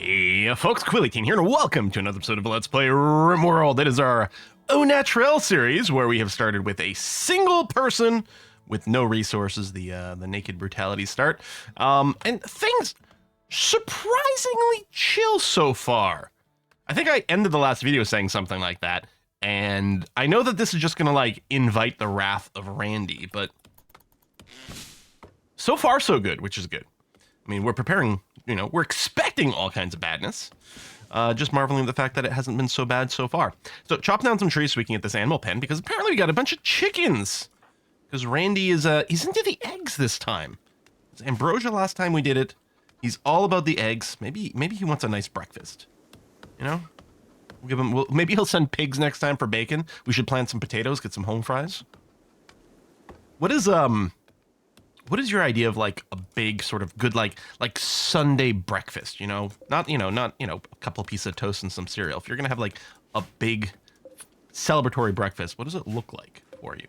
Hey folks, Quilly18 here, and welcome to another episode of Let's Play RIMWORLD. It is our Naturel series, where we have started with a single person with no resources, the naked brutality start. And things surprisingly chill so far. I think I ended the last video saying something like that, and I know that this is just gonna, like, invite the wrath of Randy, but so far so good, which is good. I mean, we're preparing, you know, we're expecting all kinds of badness. Just marveling at the fact that it hasn't been so bad so far. So chop down some trees so we can get this animal pen, because apparently we got a bunch of chickens. Because Randy is, he's into the eggs this time. It's Ambrosia last time we did it. He's all about the eggs. Maybe he wants a nice breakfast. You know? We'll give him, maybe he'll send pigs next time for bacon. We should plant some potatoes, get some home fries. What is your idea of, like, a big sort of good, like Sunday breakfast, you know? Not a couple of pieces of toast and some cereal. If you're gonna have, like, a big celebratory breakfast, what does it look like for you?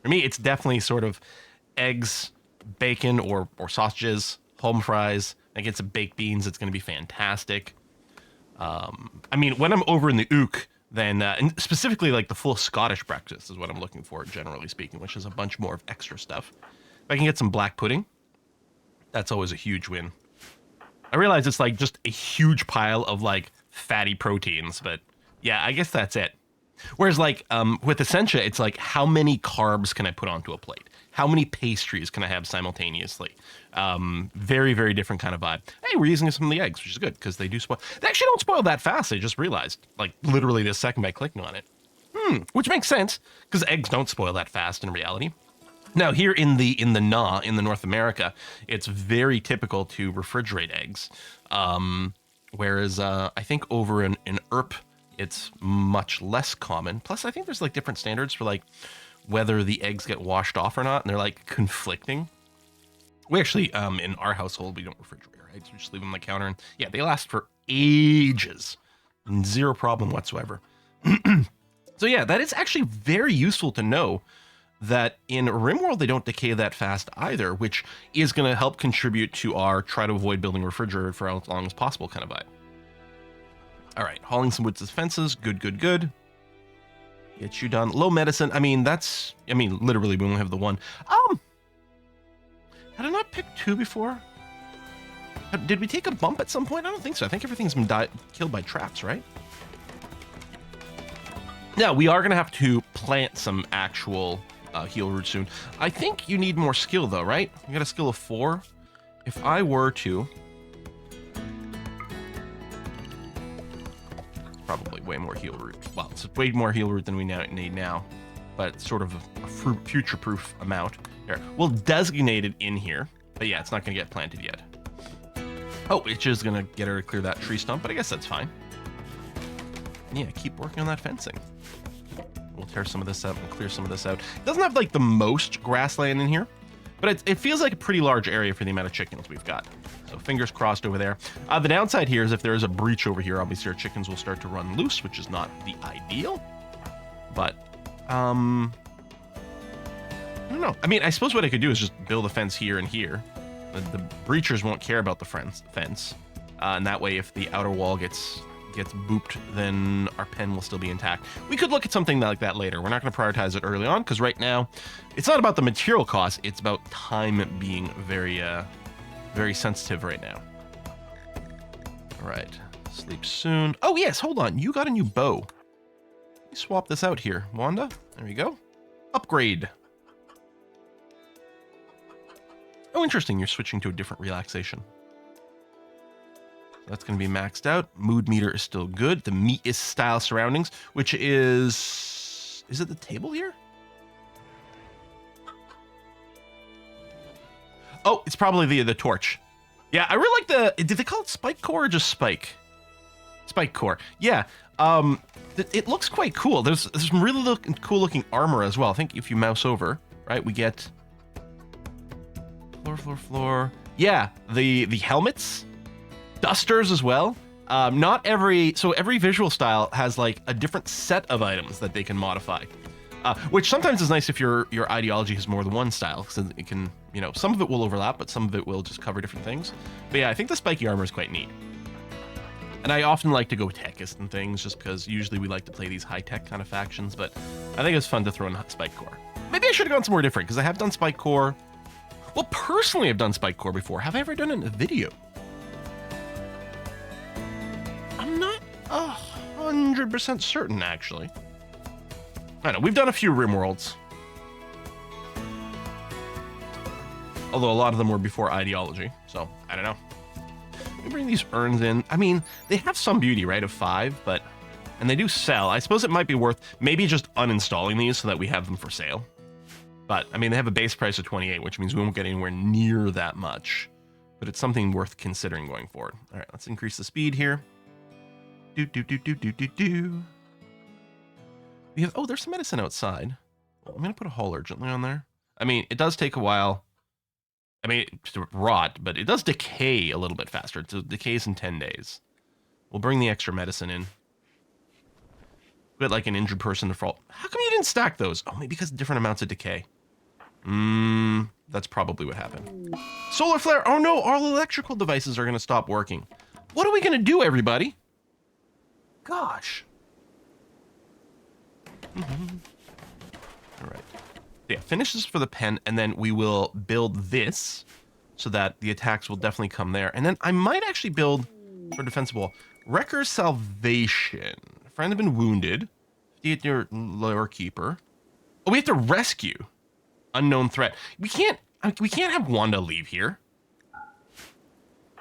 For me, it's definitely sort of eggs, bacon, or sausages, home fries. I get some baked beans. It's gonna be fantastic. I mean, when I'm over in the Ook, then, and specifically, like, the full Scottish breakfast is what I'm looking for, generally speaking, which is a bunch more of extra stuff. If I can get some black pudding, that's always a huge win. I realize it's like just a huge pile of like fatty proteins, but yeah, I guess that's it. Whereas like with Essentia, it's like, how many carbs can I put onto a plate? How many pastries can I have simultaneously? Very, very different kind of vibe. Hey, we're using some of the eggs, which is good because they do spoil. They actually don't spoil that fast. I just realized, like literally this second by clicking on it. Which makes sense because eggs don't spoil that fast in reality. Now, here in the North America, it's very typical to refrigerate eggs, whereas I think over in ERP, it's much less common. Plus, I think there's like different standards for like whether the eggs get washed off or not, and they're like conflicting. We actually, in our household, we don't refrigerate our eggs. We just leave them on the counter, and yeah, they last for ages, zero problem whatsoever. So yeah, that is actually very useful to know. That in RimWorld, they don't decay that fast either, which is going to help contribute to our try to avoid building a refrigerator for as long as possible kind of vibe. All right, hauling some wood to fences. Good. Get you done. Low medicine. I mean, literally, we only have the one. Had I not picked two before? Did we take a bump at some point? I don't think so. I think everything's been killed by traps, right? Now, we are going to have to plant some actual heal roots soon. I think you need more skill, though, right? You got a skill of 4. If I were to... Probably way more heal root. Well, it's way more heal root than we need now, but it's sort of a future-proof amount. Here, we'll designate it in here, but yeah, it's not going to get planted yet. Oh, it's just going to get her to clear that tree stump, but I guess that's fine. Yeah, keep working on that fencing. We'll tear some of this out and clear some of this out. It doesn't have like the most grassland in here, but it feels like a pretty large area for the amount of chickens we've got. So fingers crossed over there. The downside here is if there is a breach over here, obviously our chickens will start to run loose, which is not the ideal. But, I don't know. I mean, I suppose what I could do is just build a fence here and here. The breachers won't care about the fence. And that way, if the outer wall gets booped, then our pen will still be intact. We could look at something like that later. We're not going to prioritize it early on because right now it's not about the material cost, it's about time being very very sensitive right now. All right, sleep soon. Oh yes, hold on, you got a new bow. Let me swap this out here, Wanda. There we go. Upgrade. Oh, interesting, you're switching to a different relaxation. That's going to be maxed out. Mood meter is still good. The meat is style surroundings, which is it the table here? Oh, it's probably the torch. Yeah, I really like did they call it spike core or just spike? Spike core. Yeah. It looks quite cool. There's some really cool looking armor as well. I think if you mouse over, right, we get floor. Yeah, the helmets. Dusters as well. Every visual style has like a different set of items that they can modify, which sometimes is nice if your ideology has more than one style, because it can, you know, some of it will overlap, but some of it will just cover different things. But yeah, I think the spiky armor is quite neat. And I often like to go techist and things just because usually we like to play these high-tech kind of factions, but I think it was fun to throw in Spike Core. Maybe I should have gone somewhere different because I have done Spike Core. Well, personally, I've done Spike Core before. Have I ever done it in a video? I'm not 100% certain, actually. I know, we've done a few RIMWORLDs. Although a lot of them were before ideology, so I don't know. We bring these urns in. I mean, they have some beauty, right, of 5, but... And they do sell. I suppose it might be worth maybe just uninstalling these so that we have them for sale. But, I mean, they have a base price of 28, which means we won't get anywhere near that much. But it's something worth considering going forward. All right, let's increase the speed here. We have... Oh, there's some medicine outside. Well, I'm going to put a haul urgently on there. I mean, it does take a while. I mean, to rot, but it does decay a little bit faster. It decays in 10 days. We'll bring the extra medicine in. Bit like an injured person to fall. How come you didn't stack those? Oh, maybe because of different amounts of decay. That's probably what happened. Solar flare. Oh no, all electrical devices are going to stop working. What are we going to do, everybody? Gosh. All right. Yeah, finish this for the pen, and then we will build this so that the attacks will definitely come there. And then I might actually build for defensive wall. Wrecker's Salvation. Friend have been wounded. 58 your lower keeper. Oh, we have to rescue. Unknown threat. We can't have Wanda leave here.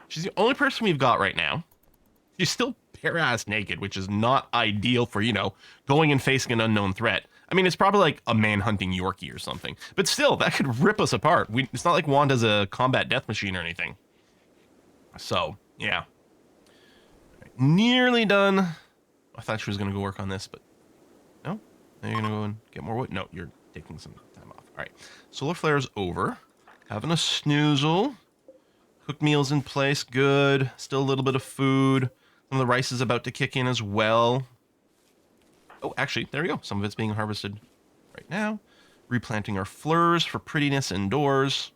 She's the only person we've got right now. She's still bare-ass naked, which is not ideal for, you know, going and facing an unknown threat. I mean, it's probably like a man-hunting Yorkie or something. But still, that could rip us apart. It's not like Wanda's a combat death machine or anything. So, yeah. Right, nearly done. I thought she was going to go work on this, but no. Now you're going to go and get more wood? No, you're taking some time off. All right. Solar flare's over. Having a snoozle. Cooked meals in place. Good. Still a little bit of food. Some of the rice is about to kick in as well. Oh, actually, there we go. Some of it's being harvested right now. Replanting our fleurs for prettiness indoors.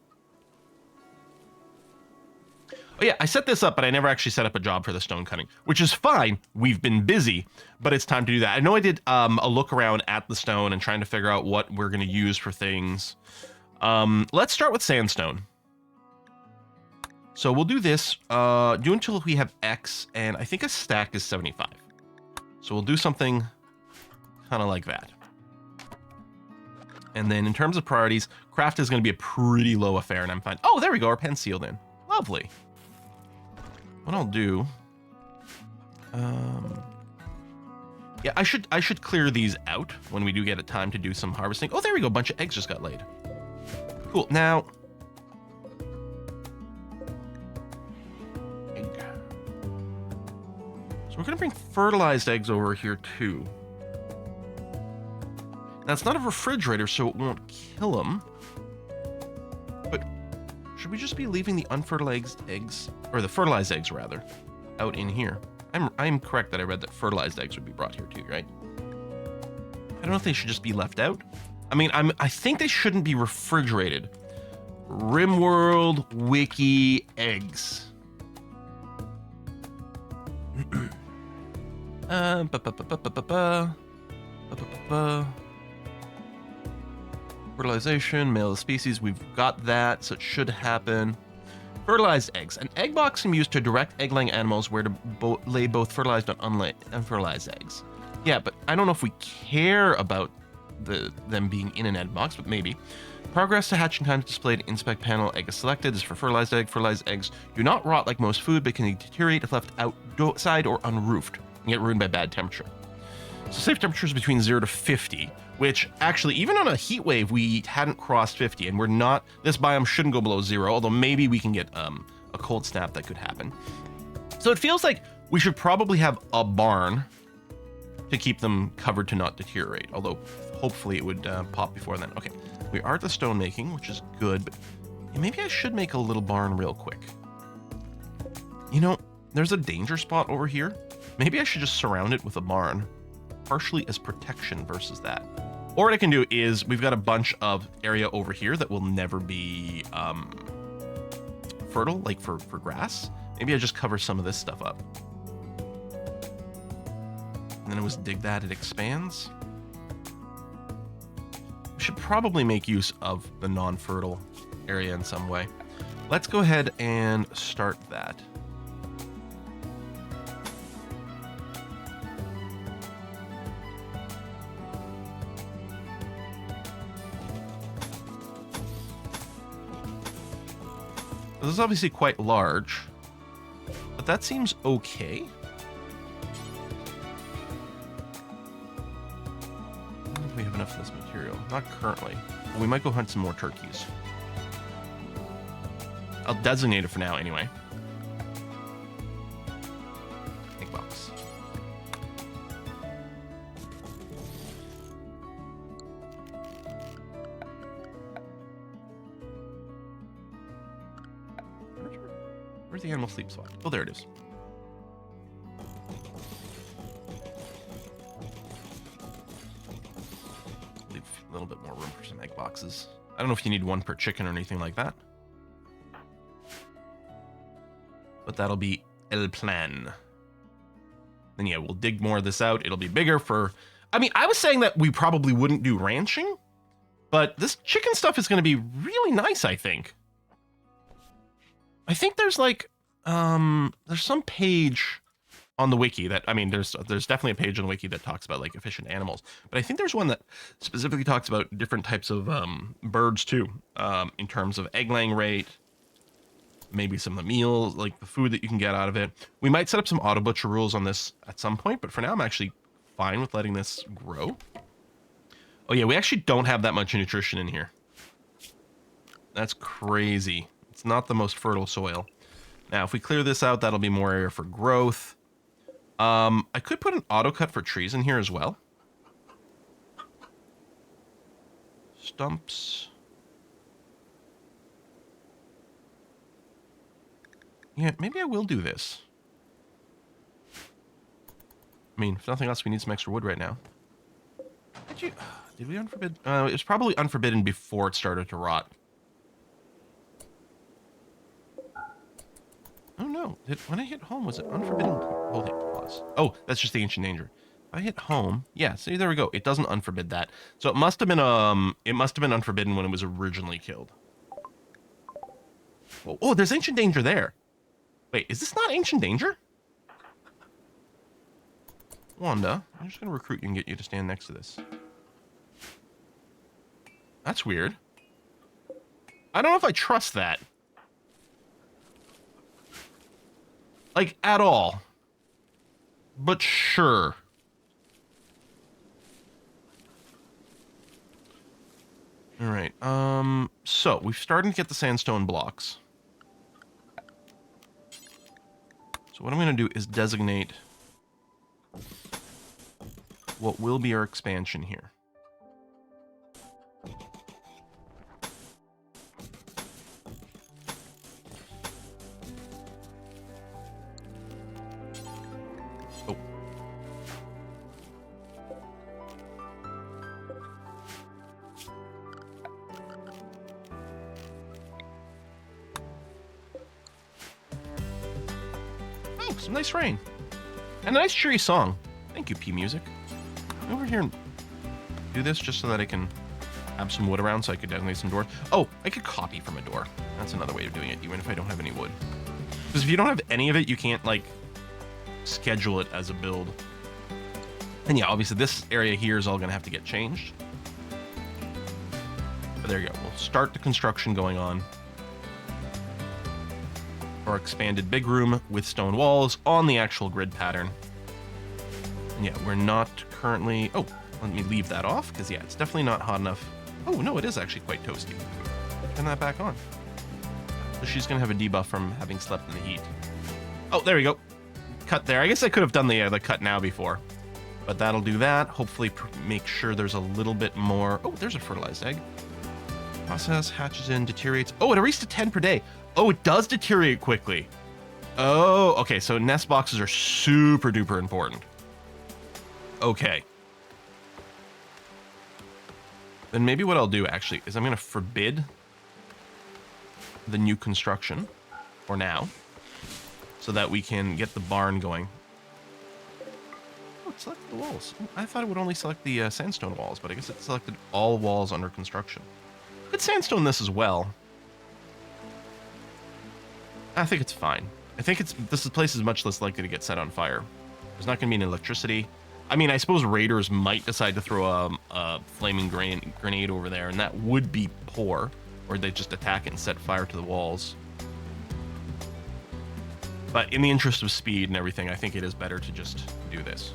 Oh yeah, I set this up, but I never actually set up a job for the stone cutting, which is fine. We've been busy, but it's time to do that. I know I did a look around at the stone and trying to figure out what we're going to use for things. Let's start with sandstone. So we'll do this, do until we have X, and I think a stack is 75. So we'll do something kind of like that. And then in terms of priorities, craft is going to be a pretty low affair, and I'm fine. Oh, there we go. Our pen's sealed in. Lovely. What I'll do... yeah, I should clear these out when we do get a time to do some harvesting. Oh, there we go. A bunch of eggs just got laid. Cool. Now... egg. So we're going to bring fertilized eggs over here, too. Now, it's not a refrigerator, so it won't kill them. But should we just be leaving the unfertilized eggs, or the fertilized eggs, rather, out in here? I'm correct that I read that fertilized eggs would be brought here, too, right? I don't know if they should just be left out. I mean, I think they shouldn't be refrigerated. RIMWORLD Wiki eggs. Fertilization, male of the species, we've got that, so it should happen. Fertilized eggs. An egg box can be used to direct egg-laying animals where to lay both fertilized and unfertilized eggs. Yeah, but I don't know if we care about them being in an egg box, but maybe. Progress to hatching time displayed. Inspect panel. Egg is selected. This is for fertilized egg. Fertilized eggs do not rot like most food, but can deteriorate if left outside or unroofed and get ruined by bad temperature. So safe temperature is between 0 to 50, which actually, even on a heat wave, we hadn't crossed 50, and we're not, this biome shouldn't go below 0, although maybe we can get a cold snap that could happen. So it feels like we should probably have a barn to keep them covered to not deteriorate, although hopefully it would pop before then. Okay, we are at the stone making, which is good, but maybe I should make a little barn real quick. You know, there's a danger spot over here. Maybe I should just surround it with a barn, partially as protection versus that. Or what I can do is, we've got a bunch of area over here that will never be fertile, like for grass. Maybe I just cover some of this stuff up. And then it was dig that, it expands. We should probably make use of the non-fertile area in some way. Let's go ahead and start that. This is obviously quite large, but that seems okay. I don't know if we have enough of this material. Not currently. But we might go hunt some more turkeys. I'll designate it for now anyway. Egg box. Where's the animal sleep spot? Oh, there it is. Leave a little bit more room for some egg boxes. I don't know if you need one per chicken or anything like that. But that'll be el plan. Then yeah, we'll dig more of this out. It'll be bigger for... I mean, I was saying that we probably wouldn't do ranching, but this chicken stuff is going to be really nice, I think. I think there's like, there's some page on the wiki that, I mean, there's definitely a page on the wiki that talks about like efficient animals, but I think there's one that specifically talks about different types of birds too, in terms of egg laying rate, maybe some of the meals, like the food that you can get out of it. We might set up some auto butcher rules on this at some point, but for now I'm actually fine with letting this grow. Oh yeah, we actually don't have that much nutrition in here. That's crazy. It's not the most fertile soil. Now, if we clear this out, that'll be more area for growth. I could put an auto cut for trees in here as well. Stumps. Yeah, maybe I will do this. I mean, if nothing else, we need some extra wood right now. Did we unforbid? It was probably unforbidden before it started to rot. Oh no, when I hit home, was it unforbidden? Hold it, pause. Oh, that's just the ancient danger. If I hit home, yeah, see, there we go. It doesn't unforbid that. So it must have been unforbidden when it was originally killed. Oh, there's ancient danger there. Wait, is this not ancient danger? Wanda, I'm just gonna recruit you and get you to stand next to this. That's weird. I don't know if I trust that. Like, at all. But sure. Alright, so we've started to get the sandstone blocks. So what I'm going to do is designate what will be our expansion here. Oh. Oh, some nice rain. And a nice cheery song. Thank you, P Music. Over here and do this just so that I can have some wood around so I could designate some doors. Oh, I could copy from a door. That's another way of doing it, even if I don't have any wood. Because if you don't have any of it, you can't, like, schedule it as a build. And yeah, obviously this area here is all going to have to get changed. But there you go. We'll start the construction going on. Our expanded big room with stone walls on the actual grid pattern. And yeah, we're not currently... Oh, let me leave that off, because yeah, it's definitely not hot enough. Oh, no, it is actually quite toasty. Turn that back on. So she's going to have a debuff from having slept in the heat. Oh, there we go. Cut there. I guess I could have done the cut now before. But that'll do that. Hopefully make sure there's a little bit more... Oh, there's a fertilized egg. Process, hatches in, deteriorates. Oh, it erased to 10 per day. Oh, it does deteriorate quickly. Oh, okay, so nest boxes are super duper important. Okay. Then maybe what I'll do, actually, is I'm going to forbid the new construction for now so that we can get the barn going. Oh, it selected the walls. I thought it would only select the sandstone walls, but I guess it selected all walls under construction. Could sandstone this as well. I think it's fine. I think this place is much less likely to get set on fire. There's not going to be any electricity. I mean, I suppose raiders might decide to throw a flaming grenade over there, and that would be poor. Or they just attack it and set fire to the walls. But in the interest of speed and everything, I think it is better to just do this.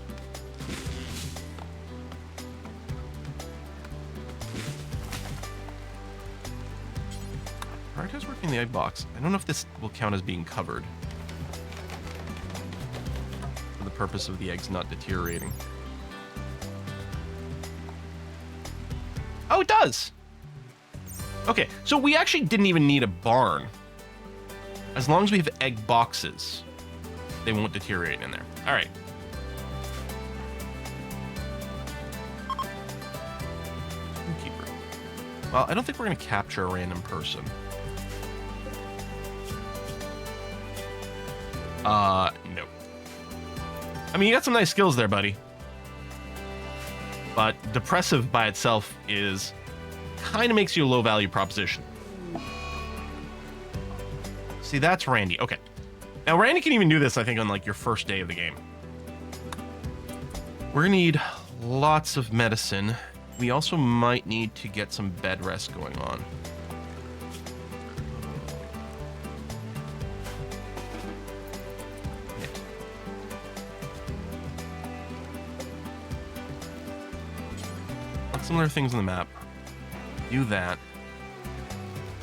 Prioritize working the egg box. I don't know if this will count as being covered. For the purpose of the eggs not deteriorating. Oh, it does! Okay, so we actually didn't even need a barn. As long as we have egg boxes, they won't deteriorate in there. All right. Keeper. Well, I don't think we're going to capture a random person. No. I mean, you got some nice skills there, buddy. But depressive by itself is kind of makes you a low value proposition. See, that's Randy. Okay. Now, Randy can even do this, I think, on like your first day of the game. We're going to need lots of medicine. We also might need to get some bed rest going on. Similar things on the map. Do that.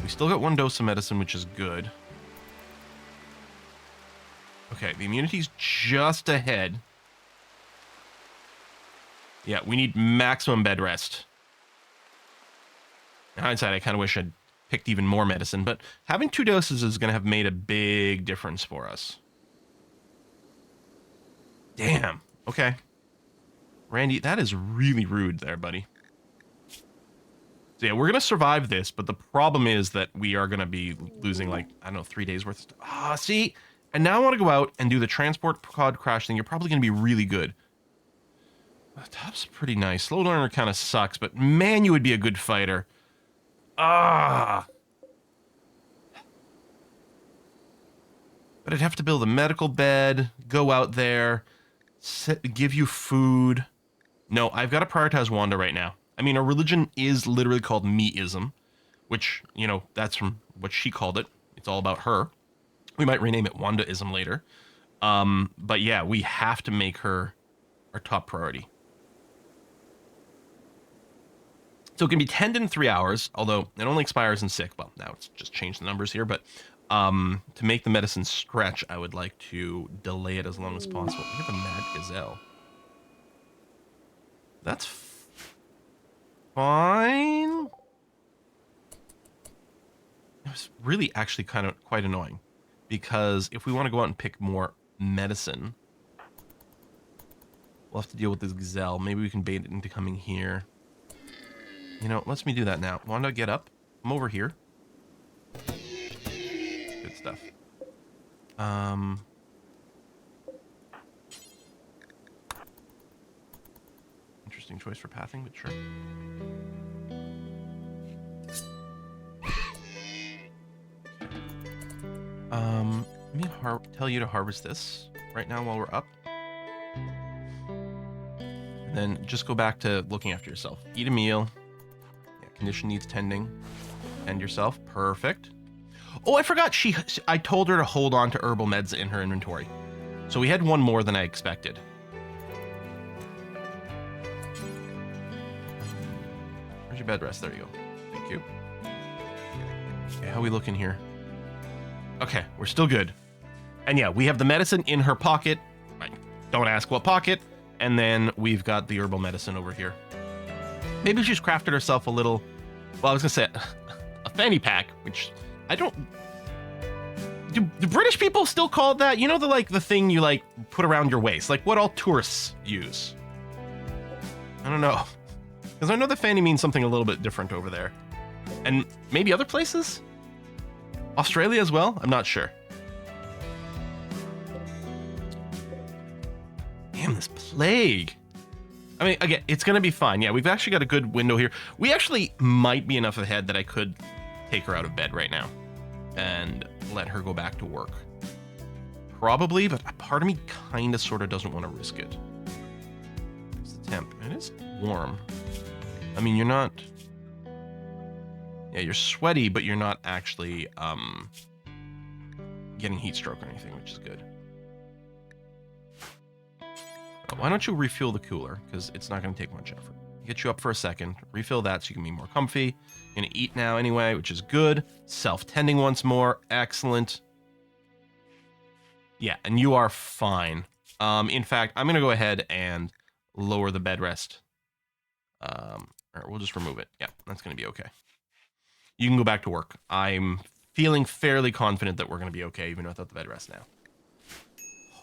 We still got 1 dose of medicine, which is good. Okay, the immunity's just ahead. Yeah, we need maximum bed rest. In hindsight, I kind of wish I'd picked even more medicine, but having 2 doses is going to have made a big difference for us. Damn. Okay. Randy, that is really rude there, buddy. So yeah, we're going to survive this, but the problem is that we are going to be losing, like, I don't know, 3 days worth of stuff. Ah, see? And now I want to go out and do the transport pod crash thing. You're probably going to be really good. The top's pretty nice. Slow learner kind of sucks, but man, you would be a good fighter. Ah. But I'd have to build a medical bed, go out there, give you food. No, I've got to prioritize Wanda right now. I mean, our religion is literally called meism, which, you know, that's from what she called it. It's all about her. We might rename it Wandaism later. But yeah, we have to make her our top priority. So it can be 10 in 3 hours, although it only expires in 6. Well, now it's just changed the numbers here, but to make the medicine stretch, I would like to delay it as long as possible. We have a mad gazelle. That's fine. It was really actually kind of quite annoying because if we want to go out and pick more medicine, we'll have to deal with this gazelle. Maybe we can bait it into coming here. You know, let me do that now. Wanda, get up. I'm over here. Good stuff. Interesting choice for pathing, but sure. Let me tell you to harvest this right now while we're up. And then just go back to looking after yourself. Eat a meal. Yeah, condition needs tending. Tend yourself. Perfect. Oh, I forgot. I told her to hold on to herbal meds in her inventory. So we had 1 more than I expected. Where's your bed rest? There you go. Thank you. Okay, how are we looking here? Okay, we're still good. And yeah, we have the medicine in her pocket. Don't ask what pocket. And then we've got the herbal medicine over here. Maybe she's crafted herself a little... Well, I was going to say a fanny pack, which I don't... Do British people still call it that? You know, the thing you, like, put around your waist? Like what all tourists use. I don't know. Because I know the fanny means something a little bit different over there. And maybe other places? Australia as well? I'm not sure. Damn, this plague. I mean, again, it's going to be fine. Yeah, we've actually got a good window here. We actually might be enough ahead that I could take her out of bed right now and let her go back to work. Probably, but a part of me kind of sort of doesn't want to risk it. What's the temp? It is warm. I mean, you're not... Yeah, you're sweaty, but you're not actually getting heat stroke or anything, which is good. Why don't you refuel the cooler? Because it's not going to take much effort. Get you up for a second. Refill that so you can be more comfy. You're going to eat now anyway, which is good. Self-tending once more. Excellent. Yeah, and you are fine. In fact, I'm going to go ahead and lower the bed rest. Or we'll just remove it. Yeah, that's going to be okay. You can go back to work. I'm feeling fairly confident that we're going to be okay even without the bed rest now.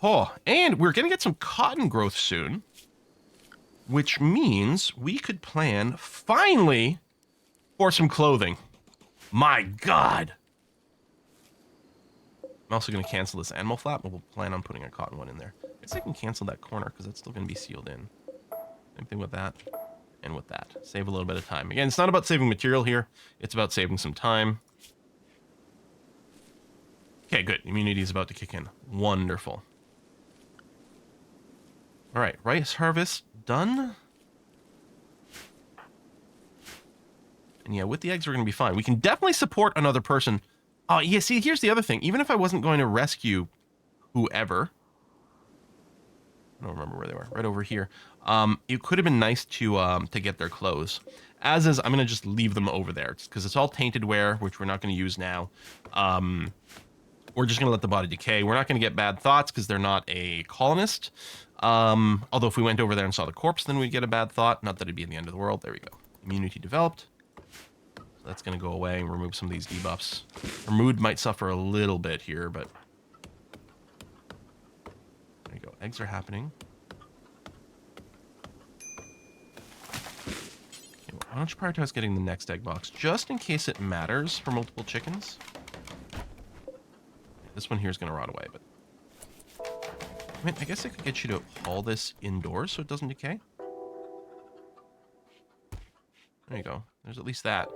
Oh, and we're going to get some cotton growth soon, which means we could plan, finally, for some clothing. My God. I'm also going to cancel this animal flap, but we'll plan on putting a cotton one in there. I guess I can cancel that corner because it's still going to be sealed in. Same thing with that and with that. Save a little bit of time. Again, it's not about saving material here. It's about saving some time. Okay, good. Immunity is about to kick in. Wonderful. All right, rice harvest done. And yeah, with the eggs, we're going to be fine. We can definitely support another person. Oh, yeah, see, here's the other thing. Even if I wasn't going to rescue whoever, I don't remember where they were, right over here. It could have been nice to get their clothes. As is, I'm going to just leave them over there because it's all tainted wear, which we're not going to use now. We're just going to let the body decay. We're not going to get bad thoughts because they're not a colonist. Although if we went over there and saw the corpse, then we'd get a bad thought. Not that it'd be the end of the world. There we go. Immunity developed. So that's going to go away and remove some of these debuffs. Her mood might suffer a little bit here, but... There you go. Eggs are happening. Okay, well, why don't you prioritize getting the next egg box, just in case it matters for multiple chickens. This one here is going to rot away, but... I mean, I guess I could get you to haul this indoors so it doesn't decay. There you go. There's at least that.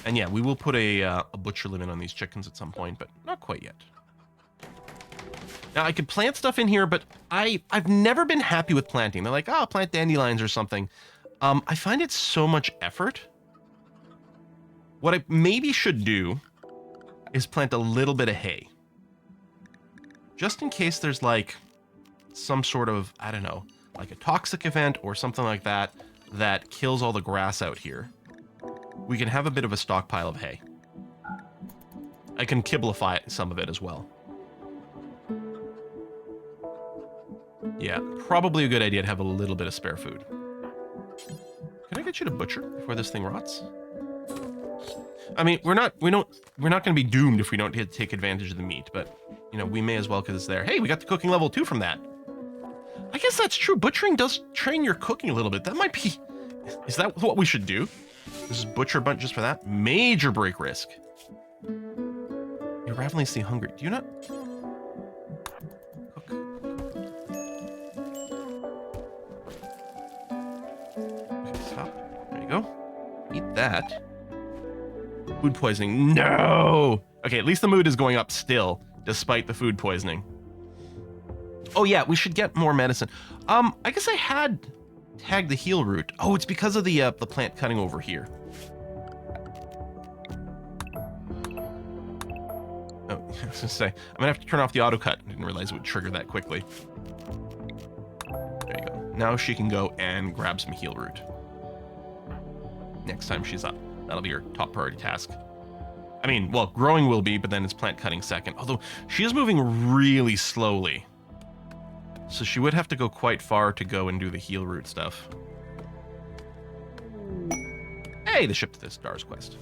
And yeah, we will put a butcher limit on these chickens at some point, but not quite yet. Now, I could plant stuff in here, but I've never been happy with planting. They're like, oh, plant dandelions or something. I find it so much effort. What I maybe should do is plant a little bit of hay. Just in case there's like some sort of, I don't know, like a toxic event or something like that that kills all the grass out here. We can have a bit of a stockpile of hay. I can kibblify some of it as well. Yeah, probably a good idea to have a little bit of spare food. Can I get you to butcher before this thing rots? I mean, we're not going to be doomed if we don't take advantage of the meat, but you know, we may as well because it's there. Hey, we got the cooking level 2 from that. I guess that's true. Butchering does train your cooking a little bit. That might be... Is that what we should do? This is butcher a bunch just for that? Major break risk. You're ravenously hungry. Do you not... Cook. Okay, stop. There you go. Eat that. Food poisoning. No! Okay, at least the mood is going up still, despite the food poisoning. Oh yeah, we should get more medicine. I guess I had tagged the heal root. Oh, it's because of the plant cutting over here. Oh, I was gonna say, I'm gonna have to turn off the auto cut. I didn't realize it would trigger that quickly. There you go. Now she can go and grab some heal root. Next time she's up. That'll be her top priority task. I mean, well, growing will be, but then it's plant cutting second. Although, she is moving really slowly. So she would have to go quite far to go and do the heal root stuff. Hey, the ship to the stars quest.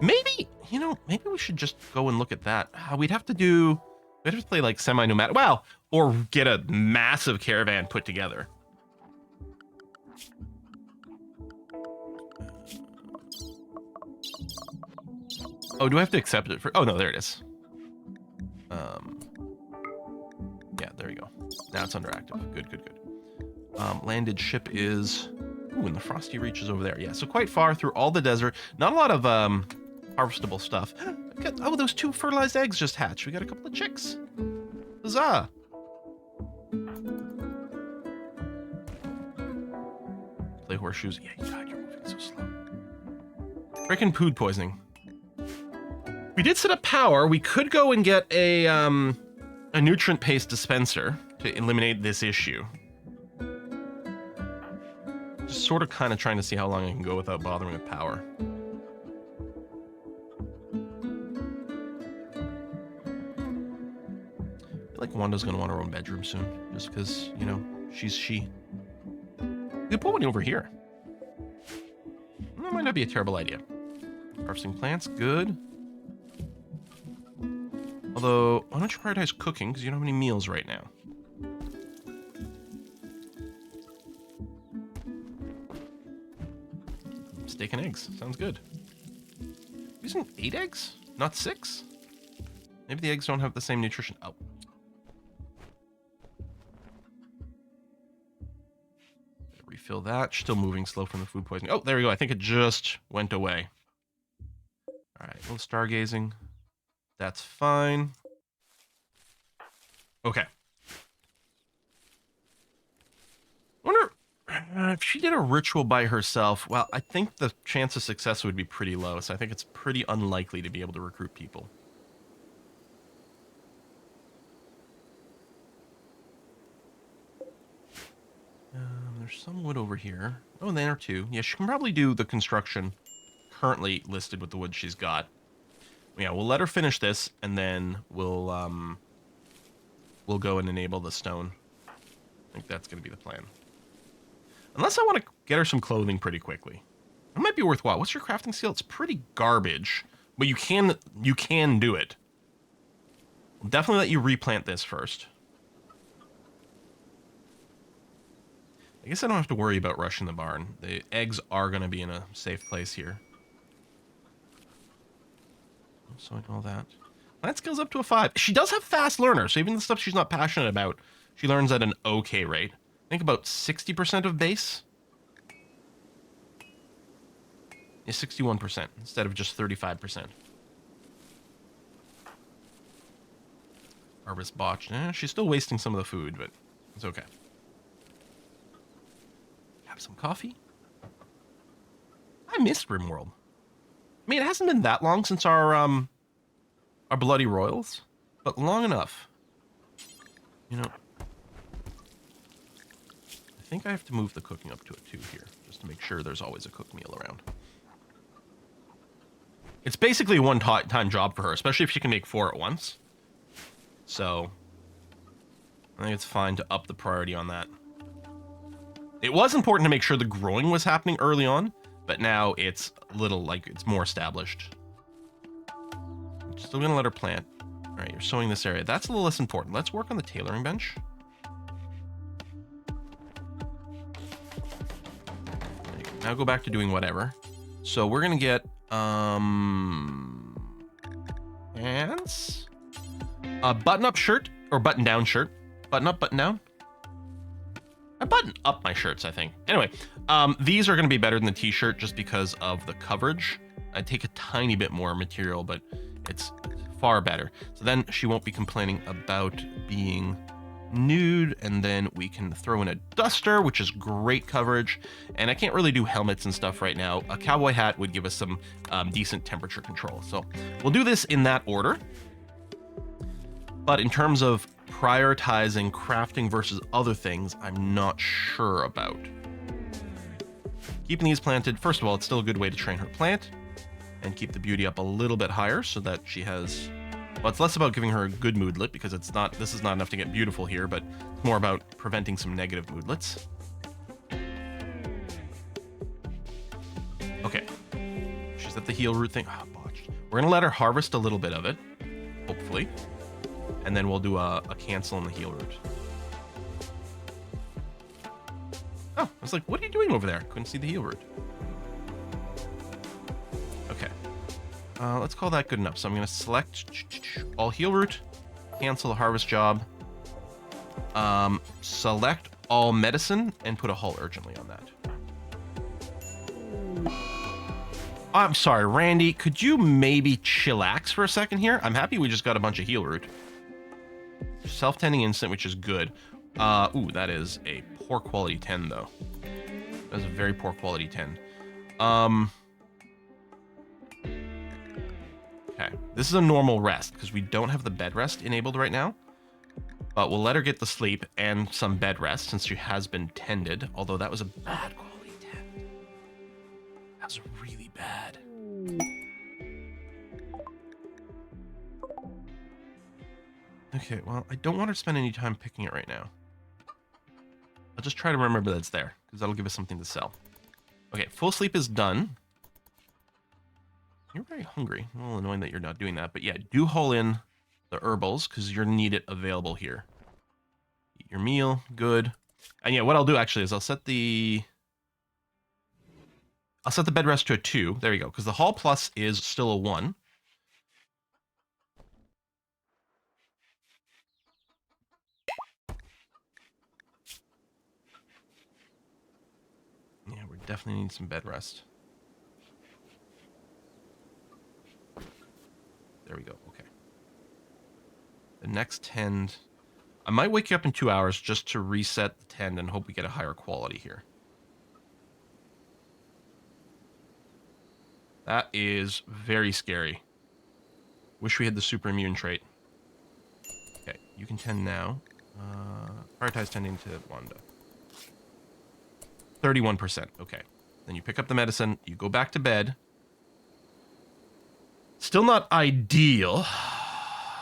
Maybe, you know, maybe we should just go and look at that. We'd have to play like semi-nomadic. Well, or get a massive caravan put together. Oh, do I have to accept it for... Oh, no, there it is. we go. Now it's under active. Good, good, good. Landed ship is... Ooh, and the frosty reaches over there. Yeah, so quite far through all the desert. Not a lot of harvestable stuff. Oh, those 2 fertilized eggs just hatched. We got a couple of chicks. Huzzah! Play horseshoes. Yeah, God, you're moving so slow. Freaking food poisoning. We did set up power. We could go and get a nutrient paste dispenser to eliminate this issue. Just sort of kind of trying to see how long I can go without bothering with power. I feel like Wanda's going to want her own bedroom soon. Just because, you know, she's she. We could put one over here. That might not be a terrible idea. Harvesting plants, good. Although, why don't you prioritize cooking, because you don't have any meals right now. Steak and eggs, sounds good. Using 8 eggs, not 6? Maybe the eggs don't have the same nutrition. Oh. Refill that. Still moving slow from the food poisoning. Oh, there we go. I think it just went away. All right, a little stargazing. That's fine. Okay. I wonder if she did a ritual by herself. Well, I think the chance of success would be pretty low, so I think it's pretty unlikely to be able to recruit people. There's some wood over here. Oh, and there are 2. Yeah, she can probably do the construction currently listed with the wood she's got. Yeah, we'll let her finish this, and then we'll go and enable the stone. I think that's going to be the plan. Unless I want to get her some clothing pretty quickly. It might be worthwhile. What's your crafting skill? It's pretty garbage, but you can do it. I'll definitely let you replant this first. I guess I don't have to worry about rushing the barn. The eggs are going to be in a safe place here. So all that. Plant skills up to a 5. She does have fast learner, so even the stuff she's not passionate about, she learns at an okay rate. I think about 60% of base. Yeah, 61% instead of just 35%. Harvest botched. She's still wasting some of the food, but it's okay. Have some coffee. I missed RIMWORLD. I mean, it hasn't been that long since our Bloody Royals, but long enough. You know, I think I have to move the cooking up to a 2 here, just to make sure there's always a cooked meal around. It's basically a one-time job for her, especially if she can make 4 at once. So, I think it's fine to up the priority on that. It was important to make sure the growing was happening early on, but now it's a little, like, it's more established. I'm still gonna let her plant. All right, you're sowing this area. That's a little less important. Let's work on the tailoring bench. Now go back to doing whatever. So we're gonna get, pants. A button-up shirt, or button-down shirt. Button-up, button-down. I button up my shirts, I think. Anyway, these are going to be better than the t-shirt just because of the coverage. I take a tiny bit more material, but it's far better. So then she won't be complaining about being nude, and then we can throw in a duster, which is great coverage. And I can't really do helmets and stuff right now. A cowboy hat would give us some decent temperature control. So we'll do this in that order. But in terms of prioritizing crafting versus other things, I'm not sure about. Keeping these planted, first of all, it's still a good way to train her plant and keep the beauty up a little bit higher so that she has, well, it's less about giving her a good moodlet because it's not, this is not enough to get beautiful here, but it's more about preventing some negative moodlets. Okay. She's at the heel root thing. Oh, botched. We're gonna let her harvest a little bit of it, hopefully. And then we'll do a cancel on the heel root. Oh, I was like, what are you doing over there? Couldn't see the heel root. Okay. Let's call that good enough. So I'm going to select all heel root, cancel the harvest job. Select all medicine and put a hull urgently on that. I'm sorry, Randy, could you maybe chillax for a second here? I'm happy we just got a bunch of heal root. Self-tending instant, which is good. Ooh, that is a poor quality 10, though. That is a very poor quality 10. Okay, this is a normal rest, because we don't have the bed rest enabled right now. But we'll let her get the sleep and some bed rest, since she has been tended. Although that was a bad quality 10. That was really bad. Okay, well, I don't want her to spend any time picking it right now. I'll just try to remember that it's there, because that'll give us something to sell. Okay, full sleep is done. You're very hungry. A little annoying that you're not doing that, but yeah, do haul in the herbals, because you're needed available here. Eat your meal, good. And yeah, what I'll do actually is I'll set the bed rest to a 2. There you go, because the haul plus is still a 1. Yeah, we definitely need some bed rest. There we go, okay. The next tend, I might wake you up in 2 hours just to reset the tend and hope we get a higher quality here. That is very scary. Wish we had the super immune trait. Okay, you can tend now. Prioritize tending to Wanda. 31%, okay. Then you pick up the medicine, you go back to bed. Still not ideal,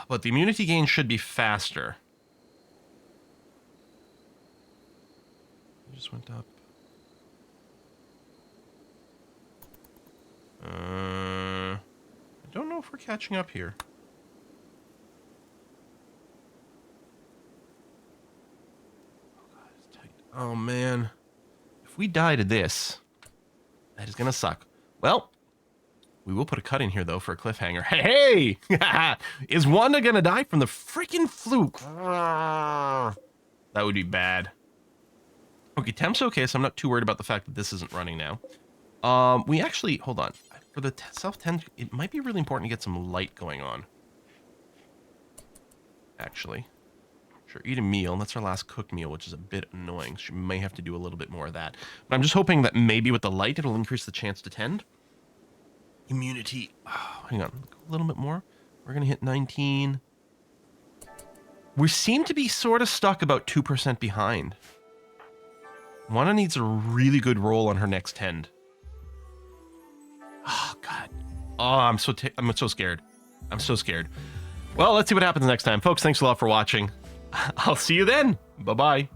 but the immunity gain should be faster. It just went up. I don't know if we're catching up here. Oh, God, it's tight. Oh, man. If we die to this, that is going to suck. Well, we will put a cut in here, though, for a cliffhanger. Hey! Is Wanda going to die from the freaking fluke? That would be bad. Okay, temp's okay, so I'm not too worried about the fact that this isn't running now. We actually, hold on. For the self-tend, it might be really important to get some light going on. Actually. Sure, eat a meal. That's our last cooked meal, which is a bit annoying. So you may have to do a little bit more of that. But I'm just hoping that maybe with the light, it'll increase the chance to tend. Immunity. Oh, hang on. A little bit more. We're going to hit 19. We seem to be sort of stuck about 2% behind. Wanda needs a really good roll on her next tend. Oh, God. Oh, I'm so scared. I'm so scared. Well, let's see what happens next time. Folks, thanks a lot for watching. I'll see you then. Bye-bye.